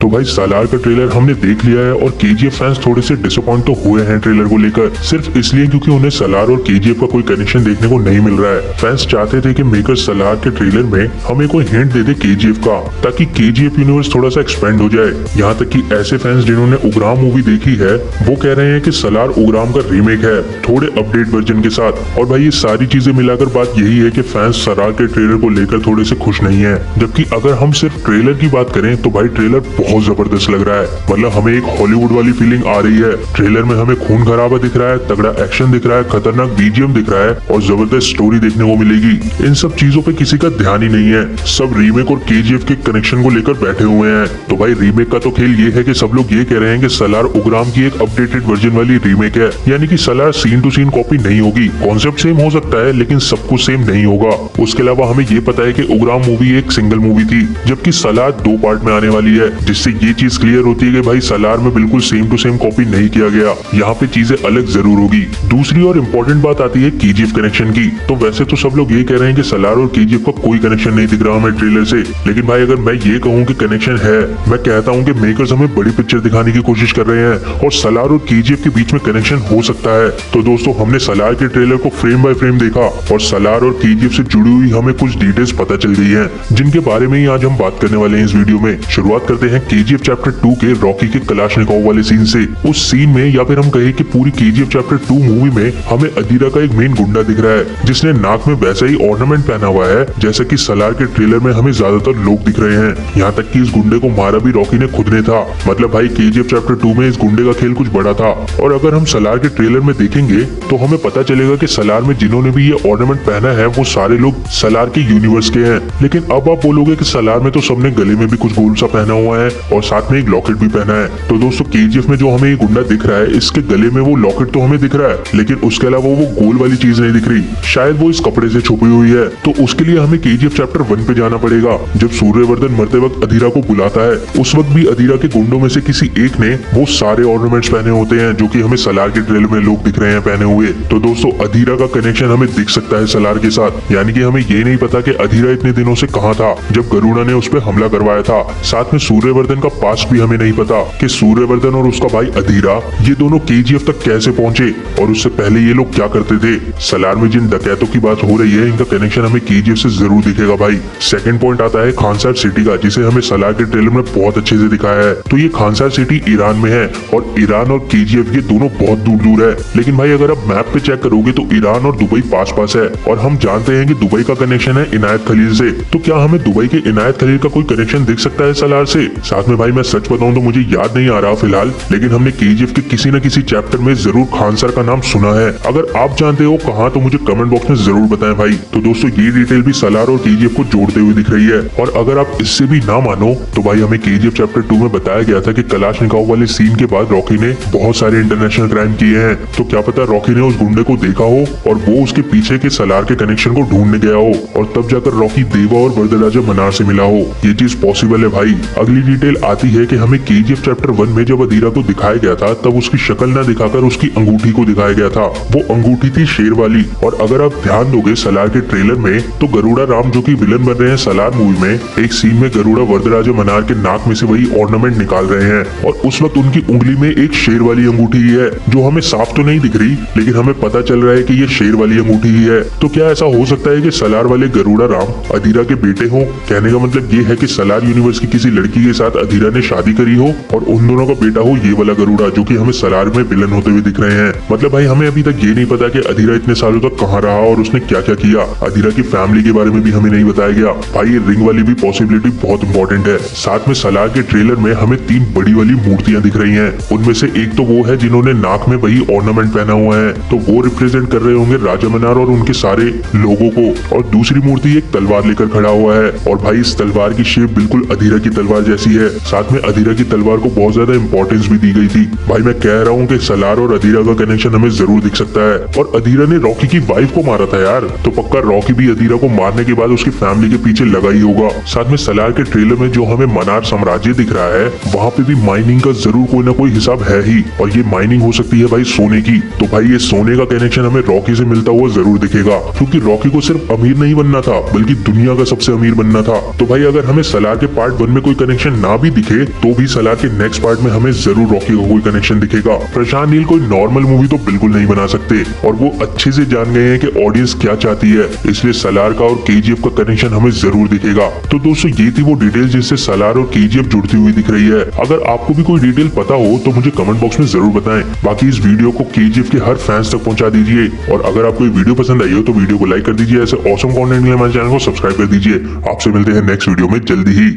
तो भाई सालार का ट्रेलर हमने देख लिया है और केजीएफ फैंस थोड़े से डिसअपॉइंट तो हुए हैं ट्रेलर को लेकर, सिर्फ इसलिए क्योंकि उन्हें सालार और केजीएफ का कोई कनेक्शन देखने को नहीं मिल रहा है। फैंस चाहते थे कि मेकर सालार के ट्रेलर में हमें कोई हिंट दे दे केजीएफ का, ताकि केजीएफ यूनिवर्स थोड़ा सा एक्सपेंड हो जाए। यहाँ तक कि ऐसे फैंस जिन्होंने उग्राम मूवी देखी है वो कह रहे हैं कि सालार उग्राम का रीमेक है, थोड़े अपडेट वर्जन के साथ। और भाई ये सारी चीजें मिलाकर बात यही है कि फैंस सालार के ट्रेलर को लेकर थोड़े से खुश नहीं है। जबकि अगर हम सिर्फ ट्रेलर की बात करें तो भाई ट्रेलर बहुत जबरदस्त लग रहा है, मतलब हमें एक हॉलीवुड वाली फीलिंग आ रही है। ट्रेलर में हमें खून खराबा दिख रहा है, तगड़ा एक्शन दिख रहा है, खतरनाक बीजीएम दिख रहा है और जबरदस्त स्टोरी देखने को मिलेगी। इन सब चीजों पे किसी का ध्यान ही नहीं है, सब रीमेक और केजीएफ के कनेक्शन को लेकर बैठे हुए हैं। तो भाई रीमेक का तो खेल ये है कि सब लोग ये कह रहे हैं कि सालार उग्राम की एक अपडेटेड वर्जन वाली रीमेक है, यानी कि सालार सीन टू सीन कॉपी नहीं होगी। कॉन्सेप्ट सेम हो सकता है लेकिन सब कुछ सेम नहीं होगा। उसके अलावा हमें ये पता है कि उग्राम मूवी एक सिंगल मूवी थी, जबकि सालार 2 पार्ट में आने वाली है, जिससे ये चीज क्लियर होती है कि भाई सालार में बिल्कुल सेम टू सेम कॉपी नहीं किया गया, यहाँ पे चीजें अलग जरूर होगी। दूसरी और इम्पोर्टेंट बात आती है केजीएफ कनेक्शन की। तो वैसे तो सब लोग ये कह रहे हैं कि सालार और केजीएफ का कोई कनेक्शन नहीं दिख रहा हमें ट्रेलर से, लेकिन भाई अगर मैं ये कहूँ कि कनेक्शन है, मैं कहता हूँ कि मेकर्स हमें बड़ी पिक्चर दिखाने की कोशिश कर रहे हैं और सालार और केजीएफ के बीच में कनेक्शन हो सकता है। तो दोस्तों हमने सालार के ट्रेलर को फ्रेम बाय फ्रेम देखा और सालार और केजीएफ से जुड़ी हुई हमें कुछ डिटेल्स पता चल गई है, जिनके बारे में ही आज हम बात करने वाले हैं इस वीडियो में। शुरुआत करते हैं केजीएफ चैप्टर 2 के रॉकी के कलाशनिकोव वाले सीन से। उस सीन में या फिर हम कहें कि पूरी केजीएफ चैप्टर 2 मूवी में हमें अदीरा का एक मेन गुंडा दिख रहा है, जिसने नाक में वैसा ही ऑर्नामेंट पहना हुआ है जैसा कि सालार के ट्रेलर में हमें ज्यादातर लोग दिख रहे हैं। यहाँ तक कि इस गुंडे को मारा भी रॉकी ने खुद ने था। मतलब भाई केजीएफ चैप्टर 2 में इस गुंडे का खेल कुछ बड़ा था। और अगर हम सालार के ट्रेलर में देखेंगे तो हमें पता चलेगा कि सालार में जिन्होंने भी ये ऑर्नामेंट पहना है वो सारे लोग सालार के यूनिवर्स के हैं। लेकिन अब आप बोलोगे कि सालार में तो सबने गले में भी कुछ गोल्ड सा पहना हुआ है और साथ में एक लॉकेट भी पहना है। तो दोस्तों केजीएफ में जो हमें ये गुंडा दिख रहा है, इसके गले में वो लॉकेट तो हमें दिख रहा है, लेकिन उसके अलावा वो गोल वाली चीज नहीं दिख रही। शायद वो इस कपड़े से छुपी हुई है। तो उसके लिए हमें केजीएफ चैप्टर 1 पे जाना पड़ेगा। जब सूर्यवर्धन मरते वक्त अदीरा को बुलाता है, उस वक्त भी अदीरा के गुंडों में से किसी एक ने वो सारे ऑर्नामेंट्स पहने होते हैं जो कि हमें सालार के ट्रेलर में लोग दिख रहे हैं पहने हुए। तो दोस्तों अदीरा का कनेक्शन हमें दिख सकता है सालार के साथ, यानी कि हमें ये नहीं पता कि अदीरा इतने दिनों से कहाँ था जब गरुड़ा ने उस पर हमला करवाया था। साथ में सूर्यवर्धन का पास्ट भी हमें नहीं पता कि सूर्यवर्धन और उसका भाई अदीरा ये दोनों केजीएफ तक कैसे पहुंचे और उससे पहले ये लोग क्या करते थे। सालार में जिन डकैतों की बात हो रही है, इनका कनेक्शन हमें केजीएफ से जरूर दिखेगा भाई। सेकंड पॉइंट आता है खानसार सिटी का, जिसे हमें सालार के ट्रेलर में बहुत अच्छे से दिखाया है। तो ये खानसार सिटी ईरान में है और ईरान और केजीएफ ये दोनों बहुत दूर दूर है। लेकिन भाई अगर आप मैप पे चेक करोगे तो ईरान और दुबई पास पास है और हम जानते हैं कि दुबई का कनेक्शन है इनायत खलील से। तो क्या हमें दुबई के इनायत खलील का कोई कनेक्शन दिख सकता है सालार से? साथ में भाई मैं सच बताऊं तो मुझे याद नहीं आ रहा फिलहाल, लेकिन हमने केजीएफ के किसी न किसी चैप्टर में जरूर खानसार का नाम सुना है। अगर आप जानते हो कहाँ तो मुझे कमेंट बॉक्स में जरूर बताएं भाई। तो दोस्तों ये डिटेल भी सालार और केजीएफ को जोड़ते हुए दिख रही है। और अगर आप इससे भी ना मानो तो भाई हमें केजीएफ चैप्टर 2 में बताया गया था कि कलाशनिकोव वाले सीन के बाद रॉकी ने बहुत सारे इंटरनेशनल क्राइम किए हैं। तो क्या पता रॉकी ने उस गुंडे को देखा हो और वो उसके पीछे के सालार के कनेक्शन को ढूंढने गया हो और तब जाकर रॉकी देवा और वरदराजा मनार से मिला हो। ये चीज पॉसिबल है भाई। अगली डिटेल आती है कि हमें केजीएफ चैप्टर 1 में जब अदीरा को दिखाया गया था तब उसकी शक्ल न दिखाकर उसकी अंगूठी को दिखाया गया था। वो अंगूठी थी शेर वाली। और अगर आप ध्यान दोगे सालार के ट्रेलर में तो गरुड़ा राम जो कि विलन बन रहे हैं सालार मूवी में, एक सीन में गरुड़ा वरदराजा मनार के नाक में से वही ऑर्नामेंट निकाल रहे हैं और उस वक्त उनकी उंगली में एक शेर वाली अंगूठी ही है, जो हमें साफ तो नहीं दिख रही लेकिन हमें पता चल रहा है कि ये शेर वाली अंगूठी ही है। तो क्या ऐसा हो सकता है कि सालार वाले गरुड़ा राम अदीरा के बेटे हो? कहने का मतलब ये है कि सालार यूनिवर्स की किसी लड़की के साथ अदीरा ने शादी करी हो और उन दोनों का बेटा हो ये वाला गरुड़ा, जो कि हमें सालार में विलन होते हुए दिख रहे हैं। मतलब भाई हमें अभी तक ये नहीं पता कि अदीरा इतने सालों तक कहाँ रहा और उसने क्या क्या किया। अदीरा की फैमिली के बारे में भी हमें नहीं बताया गया। भाई ये रिंग वाली भी पॉसिबिलिटी बहुत इंपॉर्टेंट है। साथ में सालार के ट्रेलर में हमें 3 बड़ी वाली मूर्तियां दिख रही हैं। उनमें से एक तो वो है जिन्होंने नाक में वही ऑर्नामेंट पहना हुआ है, तो वो रिप्रेजेंट कर रहे होंगे राजा मनार और उनके सारे लोगों को। और दूसरी मूर्ति एक तलवार लेकर खड़ा हुआ है और भाई इस तलवार की शेप बिल्कुल अदीरा की तलवार जैसी है। साथ में अदीरा की तलवार को बहुत ज्यादा इंपॉर्टेंस भी दी गई थी। भाई मैं कह रहा हूँ कि सालार और अदीरा का कनेक्शन हमें जरूर दिख सकता है। और अदीरा ने रॉकी की वाइफ को मारा था यार, तो पक्का रॉकी भी अदीरा को मारने के बाद उसकी फैमिली के पीछे लगा ही होगा। साथ में सालार के ट्रेलर में जो हमें मनार साम्राज्य दिख रहा है वहाँ पे भी माइनिंग का जरूर कोई ना कोई हिसाब है ही, और ये माइनिंग हो सकती है भाई सोने की। तो भाई ये सोने का कनेक्शन हमें रॉकी से मिलता हुआ जरूर दिखेगा, क्योंकि रॉकी को सिर्फ अमीर नहीं बनना था बल्कि दुनिया का सबसे अमीर बनना था। तो भाई अगर हमें सालार के पार्ट 1 में कोई कनेक्शन ना ना भी दिखे तो भी सलार के नेक्स्ट पार्ट में हमें जरूर रॉकी का कोई कनेक्शन दिखेगा। प्रशांत नील कोई नॉर्मल मूवी तो बिल्कुल नहीं बना सकते और वो अच्छे से जान गए हैं कि ऑडियंस क्या चाहती है, इसलिए सलार का और केजीएफ का कनेक्शन हमें जरूर दिखेगा। तो दोस्तों ये थी वो डिटेल जिससे सलार और केजीएफ जुड़ती हुई दिख रही है। अगर आपको भी कोई डिटेल पता हो तो मुझे कमेंट बॉक्स में जरूर बताएं। बाकी इस वीडियो को केजीएफ के हर फैंस तक पहुंचा दीजिए और अगर आपको ये वीडियो पसंद आई हो तो वीडियो को लाइक कर दीजिए। ऐसे ऑसम कंटेंट के लिए हमारे चैनल को सब्सक्राइब कर दीजिए। आपसे मिलते हैं नेक्स्ट वीडियो में जल्दी ही।